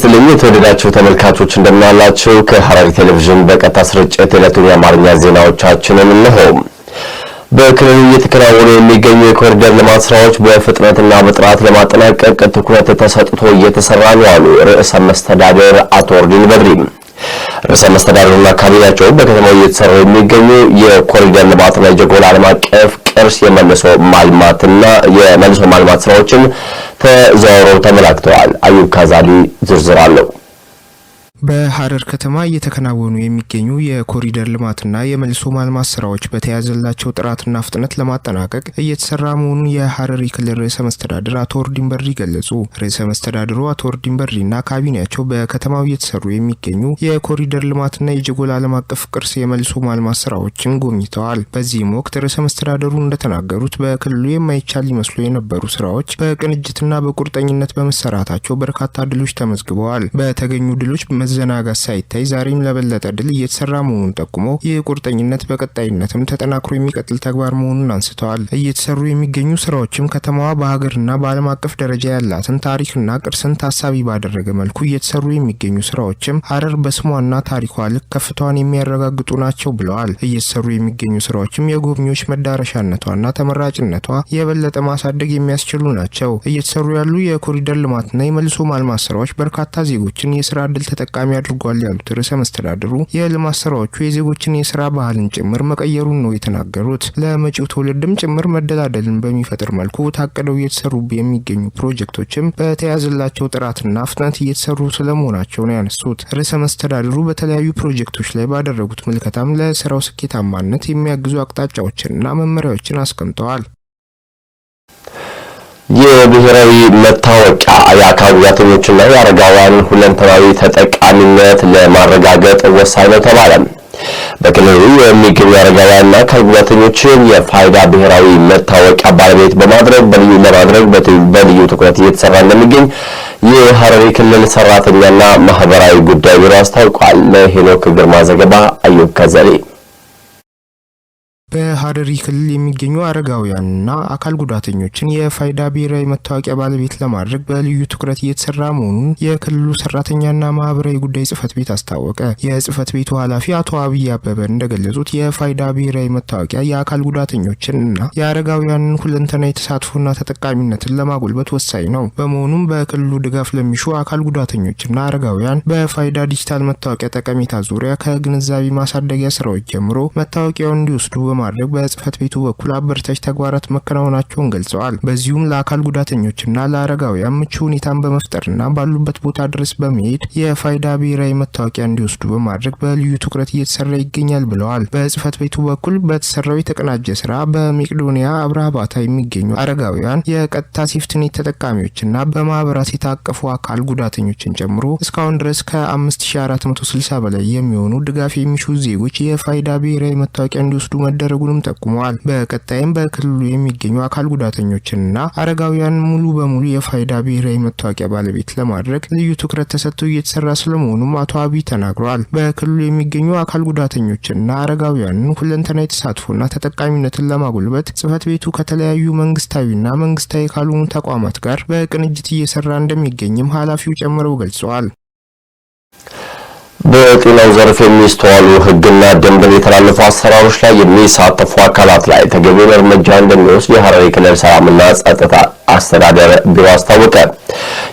ይስጥልኝ የተወደዳችሁ ተመልካቾች እንደምናላችሁ ከሐረሪ ቴሌቪዥን በቀጥታ ስርጭት የዕለቱን የአማርኛ ዜናዎቻችንን እነሆ። በክልሉ እየተከናወኑ የሚገኙ የኮሪደር ልማት ስራዎች በፍጥነትና በጥራት ለማጠናቀቅ ትኩረት ተሰጥቶ እየተሰራ ነው ያሉ ርዕሰ መስተዳድር አቶ ኦርዲን በድሪ። ርዕሰ መስተዳድሩና ካቢኔያቸው በከተማው እየተሰሩ የሚገኙ የኮሪደር ልማትና የጀጎል ዓለም አቀፍ ቅርስ የመልሶ ማልማት ስራዎችን ተዘዋውረው ተመላክተዋል። አዩብ ካዛሊ ዝርዝር አለው። በሐረር ከተማ እየተከናወኑ የሚገኙ የኮሪደር ልማትና የመልሶ ማልማት ስራዎች በተያዘላቸው ጥራትና ፍጥነት ለማጠናቀቅ እየተሰራ መሆኑን የሐረሪ ክልል ርዕሰ መስተዳድር አቶ ኦርዲን በድሪ ገለጹ። ርዕሰ መስተዳድሩ አቶ ኦርዲን በድሪና ካቢኔያቸው በከተማው እየተሰሩ የሚገኙ የኮሪደር ልማትና የጀጎል ዓለም አቀፍ ቅርስ የመልሶ ማልማት ስራዎችን ጎብኝተዋል። በዚህም ወቅት ርዕሰ መስተዳድሩ እንደተናገሩት በክልሉ የማይቻል ሊመስሉ የነበሩ ስራዎች በቅንጅትና በቁርጠኝነት በመሰራታቸው በርካታ ድሎች ተመዝግበዋል። በተገኙ ድሎች መዘናጋት ሳይታይ ዛሬም ለበለጠ ድል እየተሰራ መሆኑን ጠቁመው ይህ ቁርጠኝነት በቀጣይነትም ተጠናክሮ የሚቀጥል ተግባር መሆኑን አንስተዋል። እየተሰሩ የሚገኙ ስራዎችም ከተማዋ በሀገርና በዓለም አቀፍ ደረጃ ያላትን ታሪክና ቅርስን ታሳቢ ባደረገ መልኩ እየተሰሩ የሚገኙ ስራዎችም ሐረር በስሟና ታሪኳ ልክ ከፍታዋን የሚያረጋግጡ ናቸው ብለዋል። እየተሰሩ የሚገኙ ስራዎችም የጎብኚዎች መዳረሻነቷና ተመራጭነቷ የበለጠ ማሳደግ የሚያስችሉ ናቸው። እየተሰሩ ያሉ የኮሪደር ልማትና የመልሶ ማልማት ስራዎች በርካታ ዜጎችን የስራ ዕድል ተጠቃሚ አድርጓል ያሉት ርዕሰ መስተዳድሩ የልማት ስራዎቹ የዜጎችን የስራ ባህልን ጭምር መቀየሩን ነው የተናገሩት። ለመጪው ትውልድም ጭምር መደላደልን በሚፈጥር መልኩ ታቅደው እየተሰሩ የሚገኙ ፕሮጀክቶችም በተያዘላቸው ጥራትና ፍጥነት እየተሰሩ ስለመሆናቸው ነው ያነሱት። ርዕሰ መስተዳድሩ በተለያዩ ፕሮጀክቶች ላይ ባደረጉት ምልከታም ለስራው ስኬታማነት የሚያግዙ አቅጣጫዎችንና መመሪያዎችን አስቀምጠዋል። የብሔራዊ መታወቂያ የአካል ጉዳተኞችና የአረጋውያን ሁለንተናዊ ተጠቃሚነት ለማረጋገጥ ወሳኝ ነው ተባለ። በክልሉ የሚገኙ አረጋውያንና አካል ጉዳተኞችን የፋይዳ ብሔራዊ መታወቂያ ባለቤት በልዩ ትኩረት እየተሰራ እንደሚገኝ የሐረሪ ክልል ሰራተኛና ማህበራዊ ጉዳይ ቢሮ አስታውቋል። ለሄኖክ ግርማ ዘገባ አዩብ ካዛሊ። በሐረሪ ክልል የሚገኙ አረጋውያንና አካል ጉዳተኞችን የፋይዳ ብሔራዊ መታወቂያ ባለቤት ለማድረግ በልዩ ትኩረት እየተሰራ መሆኑን የክልሉ ሰራተኛና ማህበራዊ ጉዳይ ጽህፈት ቤት አስታወቀ። የጽህፈት ቤቱ ኃላፊ አቶ አብይ አበበ እንደገለጹት የፋይዳ ብሔራዊ መታወቂያ የአካል ጉዳተኞችንና የአረጋውያንን ሁለንተናዊ ተሳትፎና ተጠቃሚነትን ለማጎልበት ወሳኝ ነው። በመሆኑም በክልሉ ድጋፍ ለሚሹ አካል ጉዳተኞችና አረጋውያን በፋይዳ ዲጂታል መታወቂያ ጠቀሜታ ዙሪያ ከግንዛቤ ማሳደጊያ ስራዎች ጀምሮ መታወቂያውን እንዲወስዱ ማድረግ በጽህፈት ቤቱ በኩል አበረታች ተግባራት መከናወናቸውን ገልጸዋል። በዚሁም ለአካል ጉዳተኞችና ለአረጋውያን ምቹ ሁኔታን በመፍጠርና ባሉበት ቦታ ድረስ በመሄድ የፋይዳ ብሔራዊ መታወቂያ እንዲወስዱ በማድረግ በልዩ ትኩረት እየተሰራ ይገኛል ብለዋል። በጽህፈት ቤቱ በኩል በተሰራው የተቀናጀ ስራ በመቄዶንያ አብርሃ ባታ የሚገኙ አረጋውያን የቀጥታ ሴፍትኔት ተጠቃሚዎችና በማህበራት የታቀፉ አካል ጉዳተኞችን ጨምሮ እስካሁን ድረስ ከ5460 በላይ የሚሆኑ ድጋፍ የሚሹ ዜጎች የፋይዳ ብሔራዊ መታወቂያ እንዲወስዱ መደረጉንም ጠቁመዋል። በቀጣይም በክልሉ የሚገኙ አካል ጉዳተኞችንና አረጋውያን ሙሉ በሙሉ የፋይዳ ብሔራዊ መታወቂያ ባለቤት ለማድረግ ልዩ ትኩረት ተሰጥቶ እየተሰራ ስለመሆኑም አቶ አብይ ተናግረዋል። በክልሉ የሚገኙ አካል ጉዳተኞችንና አረጋውያንን ሁለንተናዊ ተሳትፎና ተጠቃሚነትን ለማጎልበት ጽህፈት ቤቱ ከተለያዩ መንግስታዊና መንግስታዊ ካልሆኑ ተቋማት ጋር በቅንጅት እየሰራ እንደሚገኝም ኃላፊው ጨምረው ገልጸዋል። በጤናው ዘርፍ የሚስተዋሉ ህግና ደንብን የተላለፉ አሰራሮች ላይ የሚሳተፉ አካላት ላይ ተገቢውን እርምጃ እንደሚወስድ የሐረሪ ክልል ሰላምና ጸጥታ አስተዳደር ቢሮ አስታወቀ።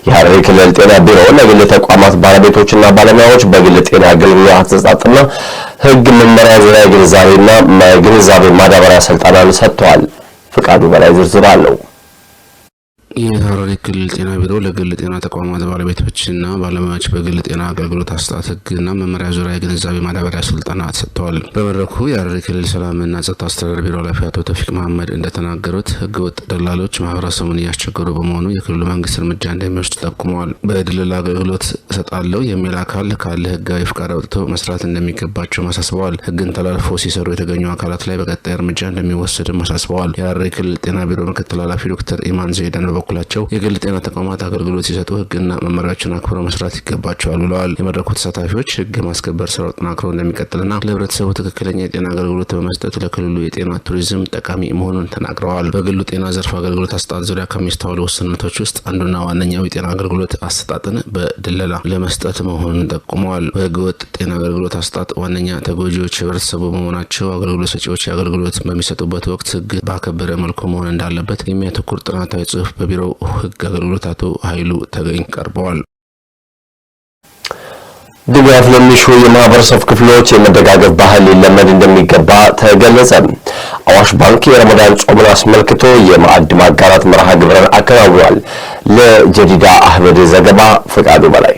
የሐረሪ ክልል ጤና ቢሮ ለግል ተቋማት ባለቤቶችና ባለሙያዎች በግል ጤና አገልግሎት አሰጣጥና ህግ መመሪያ ዙሪያ ግንዛቤ ማዳበሪያ ስልጠናን ሰጥቷል። ፍቃዱ በላይ ዝርዝር አለው። የሐረሪ ክልል ጤና ቢሮ ለግል ጤና ተቋማት ባለቤቶችና ባለሙያዎች በግል ጤና አገልግሎት አሰጣጥ ህግና መመሪያ ዙሪያ የግንዛቤ ማዳበሪያ ስልጠና ተሰጥቷል። በመድረኩ የሐረሪ ክልል ሰላምና ጸጥታ አስተዳደር ቢሮ ኃላፊ አቶ ተውፊቅ መሐመድ እንደተናገሩት ህገወጥ ደላሎች ማህበረሰቡን እያስቸገሩ በመሆኑ የክልሉ መንግስት እርምጃ እንደሚወስድ ጠቁመዋል። በድልላ አገልግሎት እሰጣለሁ የሚል አካል ካለ ህጋዊ ፍቃድ አውጥቶ መስራት እንደሚገባቸው አሳስበዋል። ህግን ተላልፎ ሲሰሩ የተገኙ አካላት ላይ በቀጣይ እርምጃ እንደሚወሰድም አሳስበዋል። የሐረሪ ክልል ጤና ቢሮ ምክትል ኃላፊ ዶክተር ኢማን ዘይዳን በበኩላቸው የግል ጤና ተቋማት አገልግሎት ሲሰጡ ህግና መመሪያዎችን አክብረው መስራት ይገባቸዋል ብለዋል። የመድረኩ ተሳታፊዎች ህግ ማስከበር ስራው ተጠናክሮ እንደሚቀጥልና ለህብረተሰቡ ትክክለኛ የጤና አገልግሎት በመስጠት ለክልሉ የጤና ቱሪዝም ጠቃሚ መሆኑን ተናግረዋል። በግሉ ጤና ዘርፍ አገልግሎት አሰጣጥ ዙሪያ ከሚስተዋሉ ውስንነቶች ውስጥ አንዱና ዋነኛው የጤና አገልግሎት አሰጣጥን በድለላ ለመስጠት መሆኑን ጠቁመዋል። በህገወጥ ጤና አገልግሎት አሰጣጥ ዋነኛ ተጎጂዎች ህብረተሰቡ በመሆናቸው አገልግሎት ሰጪዎች አገልግሎት በሚሰጡበት ወቅት ህግ ባከበረ መልኩ መሆን እንዳለበት የሚያተኩር ጥናታዊ ጽሑፍ በቢሮው ህግ አገልግሎት አቶ ኃይሉ ተገኝ ቀርበዋል። ድጋፍ ለሚሹ የማህበረሰብ ክፍሎች የመደጋገፍ ባህል ሊለመድ እንደሚገባ ተገለጸ። አዋሽ ባንክ የረመዳን ጾምን አስመልክቶ የማዕድ ማጋራት መርሃ ግብርን አከናውኗል። ለጀዲዳ አህመድ ዘገባ ፈቃዱ በላይ።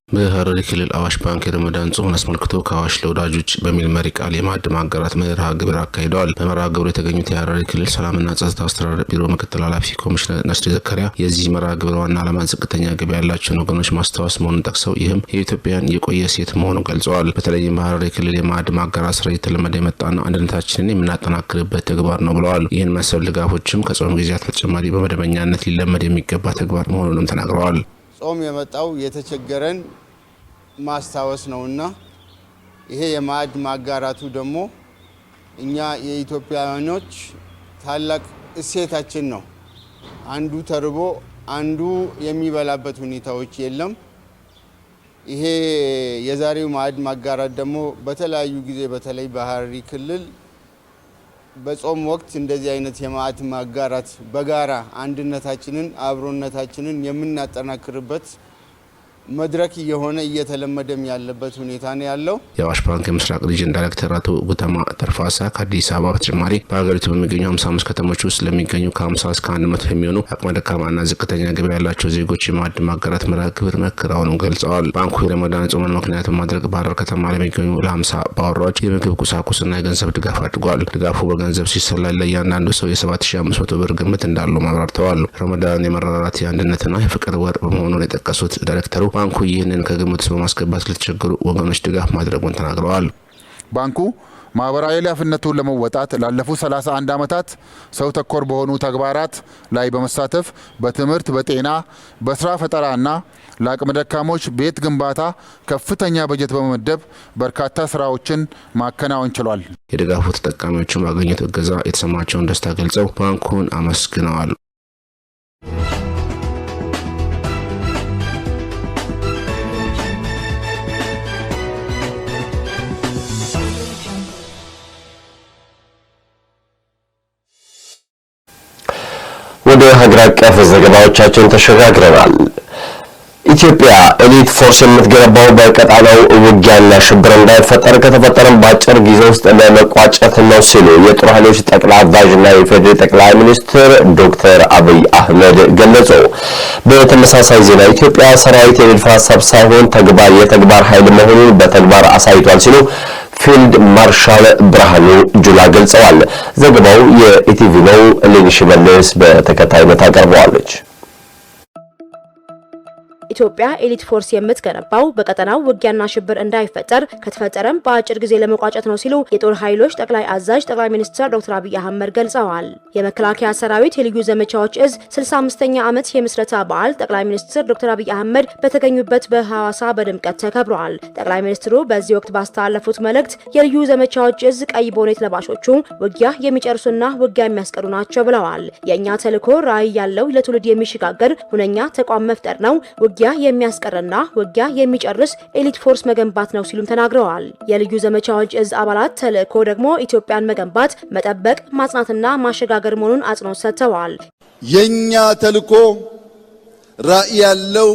በሐረሪ ክልል አዋሽ ባንክ የረመዳን ጾምን አስመልክቶ ከአዋሽ ለወዳጆች በሚል መሪ ቃል የማዕድ ማጋራት መርሃ ግብር አካሂደዋል። በመርሃ ግብሩ የተገኙት የሐረሪ ክልል ሰላምና ጸጥታ አስተዳደር ቢሮ ምክትል ኃላፊ ኮሚሽነር ነስሪ ዘከሪያ የዚህ መርሃ ግብር ዋና ዓላማ ዝቅተኛ ገቢ ያላቸውን ወገኖች ማስታወስ መሆኑን ጠቅሰው ይህም የኢትዮጵያን የቆየ ሴት መሆኑን ገልጸዋል። በተለይም በሐረሪ ክልል የማዕድ ማጋራት ስራ እየተለመደ የመጣና አንድነታችንን የምናጠናክርበት ተግባር ነው ብለዋል። ይህን መሰል ድጋፎችም ከጾም ጊዜያት በተጨማሪ በመደበኛነት ሊለመድ የሚገባ ተግባር መሆኑንም ተናግረዋል። ጾም የመጣው የተቸገረን ማስታወስ ነውና ይሄ የማዕድ ማጋራቱ ደግሞ እኛ የኢትዮጵያውያኖች ታላቅ እሴታችን ነው። አንዱ ተርቦ አንዱ የሚበላበት ሁኔታዎች የለም። ይሄ የዛሬው ማዕድ ማጋራት ደግሞ በተለያዩ ጊዜ በተለይ በሐረሪ ክልል በጾም ወቅት እንደዚህ አይነት የማዕድ ማጋራት በጋራ አንድነታችንን አብሮነታችንን የምናጠናክርበት መድረክ የሆነ እየተለመደም ያለበት ሁኔታ ነው ያለው። የአዋሽ ባንክ የምስራቅ ሪጅን ዳይሬክተር አቶ ጉተማ ተርፋሳ ከአዲስ አበባ በተጨማሪ በሀገሪቱ በሚገኙ 55 ከተሞች ውስጥ ለሚገኙ ከ50 እስከ 100 የሚሆኑ አቅመ ደካማና ዝቅተኛ ገቢ ያላቸው ዜጎች የማዕድ ማጋራት መርሃ ግብር መከናወኑን ገልጸዋል። ባንኩ የረመዳን ጾምን ምክንያት በማድረግ በሐረር ከተማ ለሚገኙ ለ50 ባወራዎች የምግብ ቁሳቁስና የገንዘብ ድጋፍ አድርጓል። ድጋፉ በገንዘብ ሲሰላ ለእያንዳንዱ ሰው የ7500 ብር ግምት እንዳለው አብራርተዋል። ረመዳን የመራራት የአንድነትና የፍቅር ወር በመሆኑን የጠቀሱት ዳይሬክተሩ ባንኩ ይህንን ከግምት ውስጥ በማስገባት ለተቸገሩ ወገኖች ድጋፍ ማድረጉን ተናግረዋል። ባንኩ ማህበራዊ ኃላፊነቱን ለመወጣት ላለፉት 31 ዓመታት ሰው ተኮር በሆኑ ተግባራት ላይ በመሳተፍ በትምህርት፣ በጤና፣ በስራ ፈጠራና ለአቅመ ደካሞች ቤት ግንባታ ከፍተኛ በጀት በመመደብ በርካታ ስራዎችን ማከናወን ችሏል። የድጋፉ ተጠቃሚዎችን ባገኙት እገዛ የተሰማቸውን ደስታ ገልጸው ባንኩን አመስግነዋል። ወደ ሀገር አቀፍ ዘገባዎቻችን ተሸጋግረናል። ኢትዮጵያ ኤሊት ፎርስ የምትገነባው በቀጣናው ውጊያና ሽብር እንዳይፈጠር ከተፈጠረም በአጭር ጊዜ ውስጥ ለመቋጨት ነው ሲሉ የጦር ኃይሎች ጠቅላይ አዛዥና የፌዴራል ጠቅላይ ሚኒስትር ዶክተር አብይ አህመድ ገለጹ። በተመሳሳይ ዜና ኢትዮጵያ ሰራዊት የንድፈ ሀሳብ ሳይሆን የተግባር ኃይል መሆኑን በተግባር አሳይቷል ሲሉ ፊልድ ማርሻል ብርሃኑ ጁላ ገልጸዋል። ዘገባው የኢቲቪ ነው። ሌኒሽ መልስ በተከታይነት አቀርበዋለች። ኢትዮጵያ ኤሊት ፎርስ የምትገነባው በቀጠናው ውጊያና ሽብር እንዳይፈጠር ከተፈጠረም በአጭር ጊዜ ለመቋጨት ነው ሲሉ የጦር ኃይሎች ጠቅላይ አዛዥ ጠቅላይ ሚኒስትር ዶክተር አብይ አህመድ ገልጸዋል። የመከላከያ ሰራዊት የልዩ ዘመቻዎች እዝ 65ኛ ዓመት የምስረታ በዓል ጠቅላይ ሚኒስትር ዶክተር አብይ አህመድ በተገኙበት በሐዋሳ በድምቀት ተከብሯል። ጠቅላይ ሚኒስትሩ በዚህ ወቅት ባስተላለፉት መልእክት የልዩ ዘመቻዎች እዝ ቀይ ቦኔት ለባሾቹ ውጊያ የሚጨርሱና ውጊያ የሚያስቀሩ ናቸው ብለዋል። የእኛ ተልዕኮ ራዕይ ያለው ለትውልድ የሚሸጋገር ሁነኛ ተቋም መፍጠር ነው። ውጊያ የሚያስቀርና ውጊያ የሚጨርስ ኤሊት ፎርስ መገንባት ነው ሲሉም ተናግረዋል። የልዩ ዘመቻዎች እዝ አባላት ተልዕኮ ደግሞ ኢትዮጵያን መገንባት፣ መጠበቅ፣ ማጽናትና ማሸጋገር መሆኑን አጽንኦት ሰጥተዋል። የኛ ተልዕኮ ራዕይ ያለው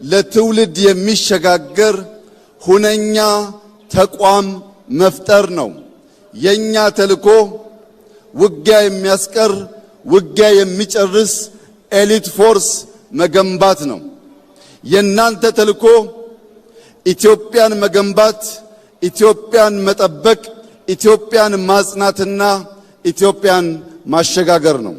ለትውልድ የሚሸጋገር ሁነኛ ተቋም መፍጠር ነው። የኛ ተልዕኮ ውጊያ የሚያስቀር ውጊያ የሚጨርስ ኤሊት ፎርስ መገንባት ነው። የናንተ ተልዕኮ ኢትዮጵያን መገንባት፣ ኢትዮጵያን መጠበቅ፣ ኢትዮጵያን ማጽናትና ኢትዮጵያን ማሸጋገር ነው።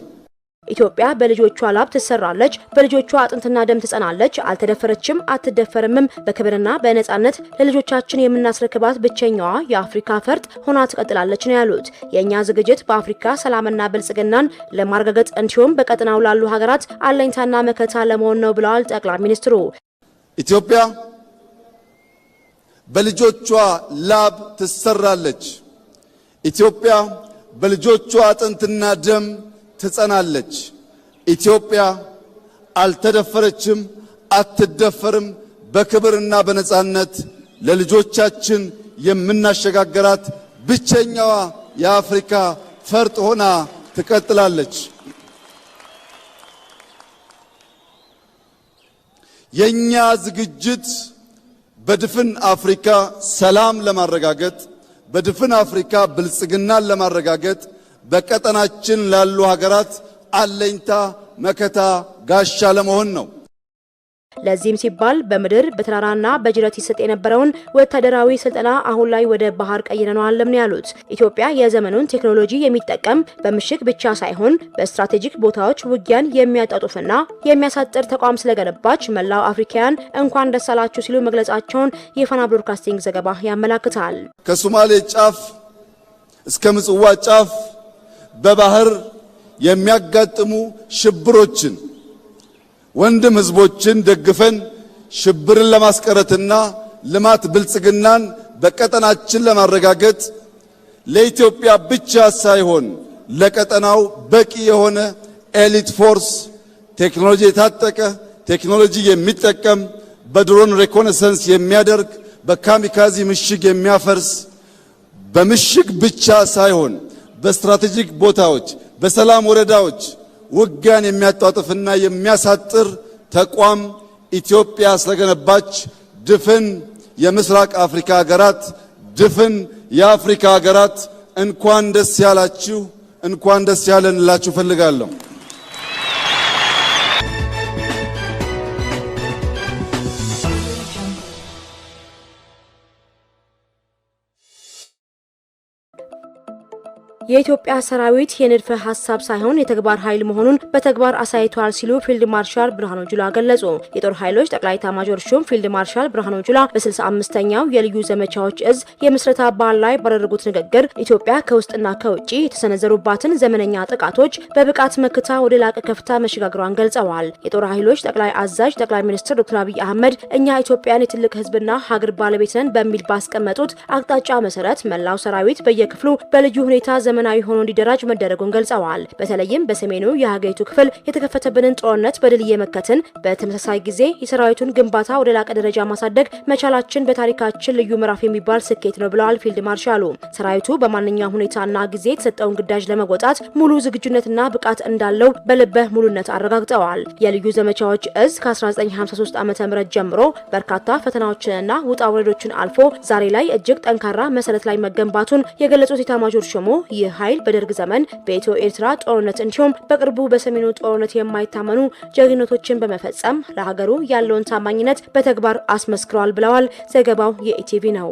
ኢትዮጵያ በልጆቿ ላብ ትሰራለች፣ በልጆቿ አጥንትና ደም ትጸናለች፣ አልተደፈረችም፣ አትደፈርምም። በክብርና በነጻነት ለልጆቻችን የምናስረክባት ብቸኛዋ የአፍሪካ ፈርጥ ሆና ትቀጥላለች ነው ያሉት። የኛ ዝግጅት በአፍሪካ ሰላምና ብልጽግናን ለማረጋገጥ እንዲሁም በቀጠናው ላሉ ሀገራት አለኝታና መከታ ለመሆን ነው ብለዋል ጠቅላይ ሚኒስትሩ። ኢትዮጵያ በልጆቿ ላብ ትሰራለች፣ ኢትዮጵያ በልጆቿ አጥንትና ደም ትጸናለች። ኢትዮጵያ አልተደፈረችም፣ አትደፈርም። በክብርና በነጻነት ለልጆቻችን የምናሸጋገራት ብቸኛዋ የአፍሪካ ፈርጥ ሆና ትቀጥላለች። የኛ ዝግጅት በድፍን አፍሪካ ሰላም ለማረጋገጥ፣ በድፍን አፍሪካ ብልጽግናን ለማረጋገጥ በቀጠናችን ላሉ ሀገራት አለኝታ መከታ ጋሻ ለመሆን ነው። ለዚህም ሲባል በምድር በተራራና በጅረት ይሰጥ የነበረውን ወታደራዊ ስልጠና አሁን ላይ ወደ ባህር ቀይረናል ነው ያሉት። ኢትዮጵያ የዘመኑን ቴክኖሎጂ የሚጠቀም በምሽግ ብቻ ሳይሆን በስትራቴጂክ ቦታዎች ውጊያን የሚያጣጡፍና የሚያሳጥር ተቋም ስለገነባች መላው አፍሪካውያን እንኳን ደስ አላችሁ ሲሉ መግለጻቸውን የፋና ብሮድካስቲንግ ዘገባ ያመላክታል። ከሶማሌ ጫፍ እስከ ምጽዋ ጫፍ በባህር የሚያጋጥሙ ሽብሮችን ወንድም ህዝቦችን ደግፈን ሽብርን ለማስቀረትና ልማት ብልጽግናን በቀጠናችን ለማረጋገጥ ለኢትዮጵያ ብቻ ሳይሆን ለቀጠናው በቂ የሆነ ኤሊት ፎርስ ቴክኖሎጂ የታጠቀ ቴክኖሎጂ የሚጠቀም በድሮን ሪኮነሰንስ የሚያደርግ በካሚካዚ ምሽግ የሚያፈርስ በምሽግ ብቻ ሳይሆን በስትራቴጂክ ቦታዎች በሰላም ወረዳዎች ውጊያን የሚያጣጥፍና የሚያሳጥር ተቋም ኢትዮጵያ ስለገነባች ድፍን የምስራቅ አፍሪካ ሀገራት ድፍን የአፍሪካ ሀገራት እንኳን ደስ ያላችሁ እንኳን ደስ ያለን እላችሁ ፈልጋለሁ። የኢትዮጵያ ሰራዊት የንድፈ ሐሳብ ሳይሆን የተግባር ኃይል መሆኑን በተግባር አሳይቷል ሲሉ ፊልድ ማርሻል ብርሃኑ ጁላ ገለጹ። የጦር ኃይሎች ጠቅላይ ኤታማዦር ሹም ፊልድ ማርሻል ብርሃኑ ጁላ በ65ኛው የልዩ ዘመቻዎች እዝ የምስረታ በዓል ላይ ባደረጉት ንግግር ኢትዮጵያ ከውስጥና ከውጪ የተሰነዘሩባትን ዘመነኛ ጥቃቶች በብቃት መክታ ወደ ላቀ ከፍታ መሸጋገሯን ገልጸዋል። የጦር ኃይሎች ጠቅላይ አዛዥ ጠቅላይ ሚኒስትር ዶክተር አብይ አህመድ እኛ ኢትዮጵያን የትልቅ ህዝብና ሀገር ባለቤት ነን በሚል ባስቀመጡት አቅጣጫ መሰረት መላው ሰራዊት በየክፍሉ በልዩ ሁኔታ ዘመናዊ ሆኖ እንዲደራጅ መደረጉን ገልጸዋል። በተለይም በሰሜኑ የሀገሪቱ ክፍል የተከፈተብንን ጦርነት በድል እየመከትን በተመሳሳይ ጊዜ የሰራዊቱን ግንባታ ወደ ላቀ ደረጃ ማሳደግ መቻላችን በታሪካችን ልዩ ምዕራፍ የሚባል ስኬት ነው ብለዋል ፊልድ ማርሻሉ። ሰራዊቱ በማንኛውም ሁኔታና ጊዜ የተሰጠውን ግዳጅ ለመወጣት ሙሉ ዝግጁነትና ብቃት እንዳለው በልበ ሙሉነት አረጋግጠዋል። የልዩ ዘመቻዎች እዝ ከ1953 ዓ.ም ጀምሮ በርካታ ፈተናዎችንና ውጣ ውረዶችን አልፎ ዛሬ ላይ እጅግ ጠንካራ መሰረት ላይ መገንባቱን የገለጹት ኤታማዦር ሹሙ ይህ ኃይል በደርግ ዘመን በኢትዮ ኤርትራ ጦርነት እንዲሁም በቅርቡ በሰሜኑ ጦርነት የማይታመኑ ጀግንነቶችን በመፈጸም ለሀገሩ ያለውን ታማኝነት በተግባር አስመስክሯል ብለዋል። ዘገባው የኢቲቪ ነው።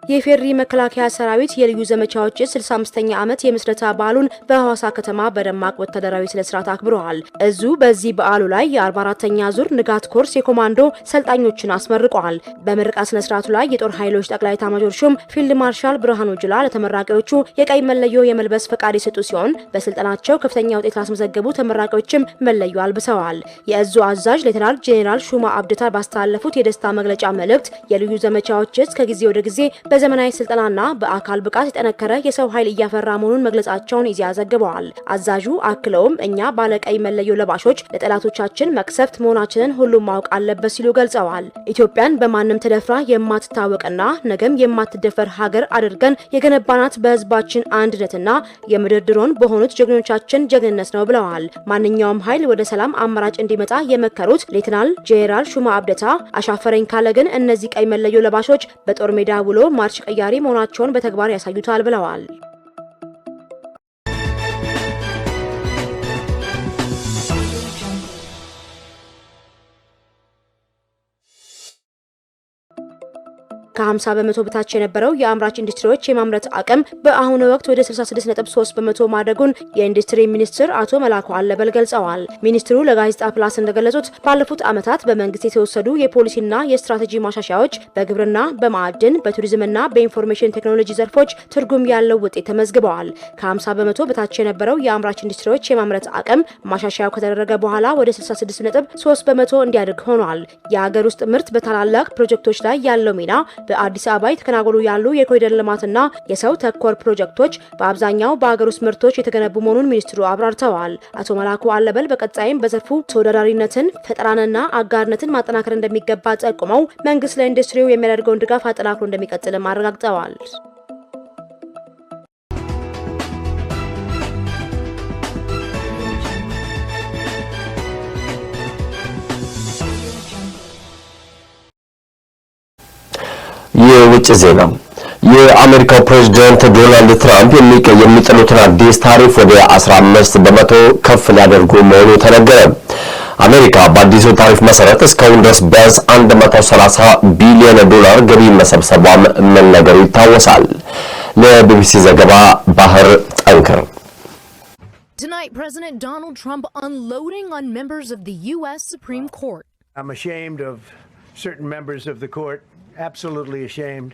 የፌሪ መከላከያ ሰራዊት የልዩ ዘመቻዎች 65ኛ ዓመት የምስረታ በዓሉን በሐዋሳ ከተማ በደማቅ ወታደራዊ ስነ ስርዓት አክብረዋል። እዙ በዚህ በዓሉ ላይ የ44ኛ ዙር ንጋት ኮርስ የኮማንዶ ሰልጣኞችን አስመርቀዋል። በምረቃ ስነ ስርዓቱ ላይ የጦር ኃይሎች ጠቅላይ ኤታማዦር ሹም ፊልድ ማርሻል ብርሃኑ ጁላ ለተመራቂዎቹ የቀይ መለዮ የመልበስ ፈቃድ የሰጡ ሲሆን በስልጠናቸው ከፍተኛ ውጤት ላስመዘገቡ ተመራቂዎችም መለዮ አልብሰዋል። የእዙ አዛዥ ሌተናል ጄኔራል ሹማ አብደታ ባስተላለፉት የደስታ መግለጫ መልእክት የልዩ ዘመቻዎች ከጊዜ ወደ ጊዜ በዘመናዊ ስልጠናና በአካል ብቃት የጠነከረ የሰው ኃይል እያፈራ መሆኑን መግለጻቸውን ኢዜአ ዘግበዋል። አዛዡ አክለውም እኛ ባለቀይ መለዮ ለባሾች ለጠላቶቻችን መቅሰፍት መሆናችንን ሁሉም ማወቅ አለበት ሲሉ ገልጸዋል። ኢትዮጵያን በማንም ተደፍራ የማትታወቅና ነገም የማትደፈር ሀገር አድርገን የገነባናት በህዝባችን አንድነትና የምድር ድሮን በሆኑት ጀግኖቻችን ጀግንነት ነው ብለዋል። ማንኛውም ኃይል ወደ ሰላም አማራጭ እንዲመጣ የመከሩት ሌተናል ጄኔራል ሹማ አብደታ አሻፈረኝ ካለ ግን እነዚህ ቀይ መለዮ ለባሾች በጦር ሜዳ ውሎ ማርሽ ቀያሪ መሆናቸውን በተግባር ያሳዩታል ብለዋል። ከ50 በመቶ በታች የነበረው የአምራች ኢንዱስትሪዎች የማምረት አቅም በአሁኑ ወቅት ወደ 66.3 በመቶ ማደጉን የኢንዱስትሪ ሚኒስትር አቶ መላኩ አለበል ገልጸዋል። ሚኒስትሩ ለጋዜጣ ፕላስ እንደገለጹት ባለፉት ዓመታት በመንግስት የተወሰዱ የፖሊሲና የስትራቴጂ ማሻሻያዎች በግብርና፣ በማዕድን፣ በቱሪዝምና በኢንፎርሜሽን ቴክኖሎጂ ዘርፎች ትርጉም ያለው ውጤት ተመዝግበዋል። ከ50 በመቶ በታች የነበረው የአምራች ኢንዱስትሪዎች የማምረት አቅም ማሻሻያው ከተደረገ በኋላ ወደ 66.3 በመቶ እንዲያድግ ሆኗል። የሀገር ውስጥ ምርት በታላላቅ ፕሮጀክቶች ላይ ያለው ሚና በአዲስ አበባ የተከናወኑ ያሉ የኮሪደር ልማትና የሰው ተኮር ፕሮጀክቶች በአብዛኛው በሀገር ውስጥ ምርቶች የተገነቡ መሆኑን ሚኒስትሩ አብራርተዋል። አቶ መላኩ አለበል በቀጣይም በዘርፉ ተወዳዳሪነትን፣ ፈጠራንና አጋርነትን ማጠናከር እንደሚገባ ጠቁመው መንግስት ለኢንዱስትሪው የሚያደርገውን ድጋፍ አጠናክሮ እንደሚቀጥልም አረጋግጠዋል። የውጭ ዜና የአሜሪካው ፕሬዝዳንት ዶናልድ ትራምፕ የሚጥሉትን አዲስ ታሪፍ ወደ 15 በመቶ ከፍ ሊያደርጉ መሆኑ ተነገረ። አሜሪካ በአዲሱ ታሪፍ መሰረት እስካሁን ድረስ ቢያንስ 130 ቢሊዮን ዶላር ገቢ መሰብሰቧም መነገሩ ይታወሳል። ለቢቢሲ ዘገባ ባህር ጠንክር። Tonight, President Donald Trump unloading on members of the U.S. Supreme Court. I'm ashamed of certain members of the court. Absolutely ashamed.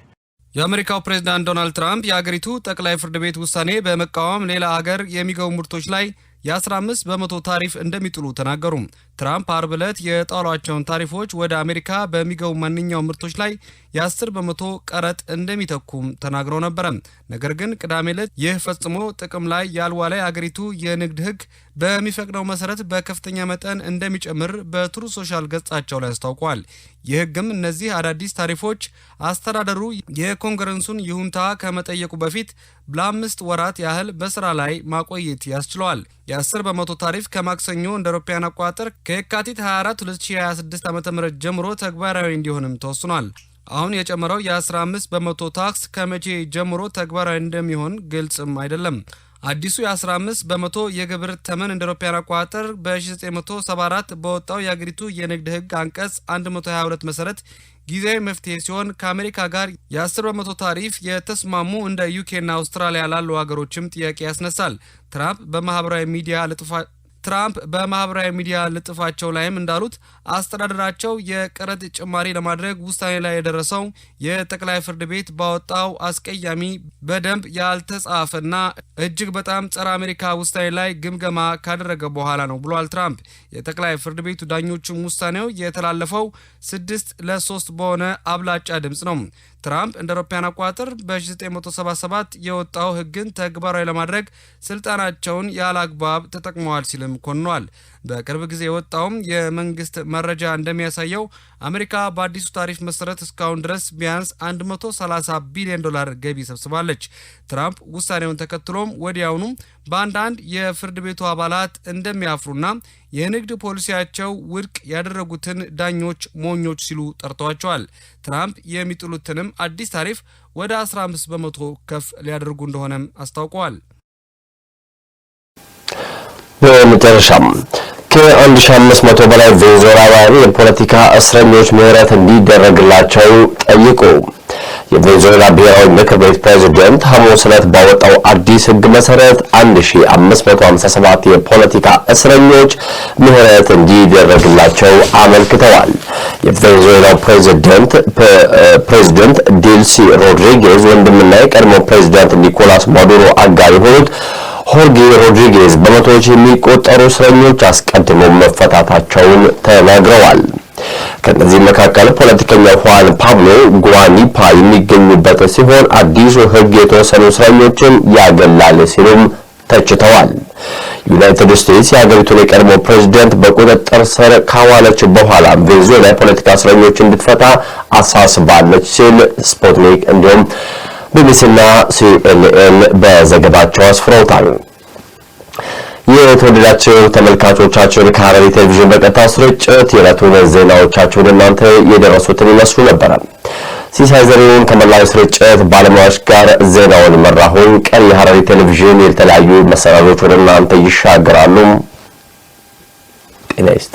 የአሜሪካው ፕሬዝዳንት ዶናልድ ትራምፕ የአገሪቱ ጠቅላይ ፍርድ ቤት ውሳኔ በመቃወም ሌላ ሀገር የሚገቡ ምርቶች ላይ የ15 በመቶ ታሪፍ እንደሚጥሉ ተናገሩ። ትራምፕ አርብ ዕለት የጣሏቸውን ታሪፎች ወደ አሜሪካ በሚገቡ ማንኛውም ምርቶች ላይ የ10 በመቶ ቀረጥ እንደሚተኩም ተናግረው ነበረ። ነገር ግን ቅዳሜ ዕለት ይህ ፈጽሞ ጥቅም ላይ ያልዋለ የአገሪቱ የንግድ ሕግ በሚፈቅደው መሰረት በከፍተኛ መጠን እንደሚጨምር በትሩዝ ሶሻል ገጻቸው ላይ አስታውቋል። ይህ ሕግም እነዚህ አዳዲስ ታሪፎች አስተዳደሩ የኮንግረሱን ይሁንታ ከመጠየቁ በፊት ለ5 ወራት ያህል በስራ ላይ ማቆየት ያስችለዋል። የ10 በመቶ ታሪፍ ከማክሰኞ እንደ አውሮፓውያን አቆጣጠር ከየካቲት 24 2026 ዓ.ም ጀምሮ ተግባራዊ እንዲሆንም ተወስኗል። አሁን የጨመረው የ15 በመቶ ታክስ ከመቼ ጀምሮ ተግባራዊ እንደሚሆን ግልጽም አይደለም። አዲሱ የ15 በመቶ የግብር ተመን እንደ አውሮፓውያን አቆጣጠር በ1974 በወጣው የአገሪቱ የንግድ ሕግ አንቀጽ 122 መሰረት ጊዜያዊ መፍትሄ ሲሆን ከአሜሪካ ጋር የ10 በመቶ ታሪፍ የተስማሙ እንደ ዩኬና አውስትራሊያ ላሉ ሀገሮችም ጥያቄ ያስነሳል። ትራምፕ በማህበራዊ ሚዲያ ልጥፋቸው ላይም እንዳሉት አስተዳደራቸው የቀረጥ ጭማሪ ለማድረግ ውሳኔ ላይ የደረሰው የጠቅላይ ፍርድ ቤት ባወጣው አስቀያሚ በደንብ ያልተጻፈና እጅግ በጣም ጸረ አሜሪካ ውሳኔ ላይ ግምገማ ካደረገ በኋላ ነው ብሏል። ትራምፕ የጠቅላይ ፍርድ ቤቱ ዳኞችም ውሳኔው የተላለፈው 6-3 በሆነ አብላጫ ድምጽ ነው። ትራምፕ እንደ አውሮፓውያን አቆጣጠር በ1977 የወጣው ሕግን ተግባራዊ ለማድረግ ስልጣናቸውን ያለአግባብ ተጠቅመዋል ሲልም ኮንኗል። በቅርብ ጊዜ የወጣውም የመንግስት መረጃ እንደሚያሳየው አሜሪካ በአዲሱ ታሪፍ መሰረት እስካሁን ድረስ ቢያንስ 130 ቢሊዮን ዶላር ገቢ ሰብስባለች። ትራምፕ ውሳኔውን ተከትሎም ወዲያውኑ በአንዳንድ የፍርድ ቤቱ አባላት እንደሚያፍሩና የንግድ ፖሊሲያቸው ውድቅ ያደረጉትን ዳኞች ሞኞች ሲሉ ጠርተዋቸዋል። ትራምፕ የሚጥሉትንም አዲስ ታሪፍ ወደ 15 በመቶ ከፍ ሊያደርጉ እንደሆነም አስታውቀዋል። በመጨረሻም ከ1500 በላይ ቬኔዙዌላውያን የፖለቲካ እስረኞች ምህረት እንዲደረግላቸው ጠይቁ። የቬኔዙዌላ ብሔራዊ ምክር ቤት ፕሬዝዳንት ሐሙስ ዕለት ባወጣው አዲስ ሕግ መሰረት 1557 የፖለቲካ እስረኞች ምህረት እንዲደረግላቸው አመልክተዋል። የቬኔዙዌላ ፕሬዝዳንት ዴልሲ ሮድሪጌዝ ወንድምና የቀድሞ ፕሬዝዳንት ኒኮላስ ማዱሮ አጋር የሆኑት ሆርጌ ሮድሪጌዝ በመቶዎች የሚቆጠሩ እስረኞች አስቀድመው መፈታታቸውን ተናግረዋል። ከነዚህ መካከል ፖለቲከኛ ሁዋን ፓብሎ ጉዋኒፓ የሚገኙበት ሲሆን አዲሱ ሕግ የተወሰኑ እስረኞችን ያገላል ሲሉም ተችተዋል። ዩናይትድ ስቴትስ የሀገሪቱን የቀድሞ ፕሬዝዳንት በቁጥጥር ስር ካዋለች በኋላ ቬኔዙዌላ የፖለቲካ እስረኞች እንድትፈታ አሳስባለች ሲል ስፑትኒክ እንዲሁም ቢቢሲና ሲኤንኤን በዘገባቸው አስፍረውታል። የተወደዳችሁ ተመልካቾቻችን ከሐረሪ ቴሌቪዥን በቀጥታ ስርጭት የዕለቱን ዜናዎቻችን እናንተ የደረሱትን ይመስሉ ነበር። ሲሳይ ዘሪሁን ከመላው ስርጭት ባለሙያዎች ጋር ዜናውን መራሁኝ። ቀሪ የሐረሪ ቴሌቪዥን የተለያዩ መሰናዶች ወደ እናንተ ይሻገራሉ። ጤና ይስጥ።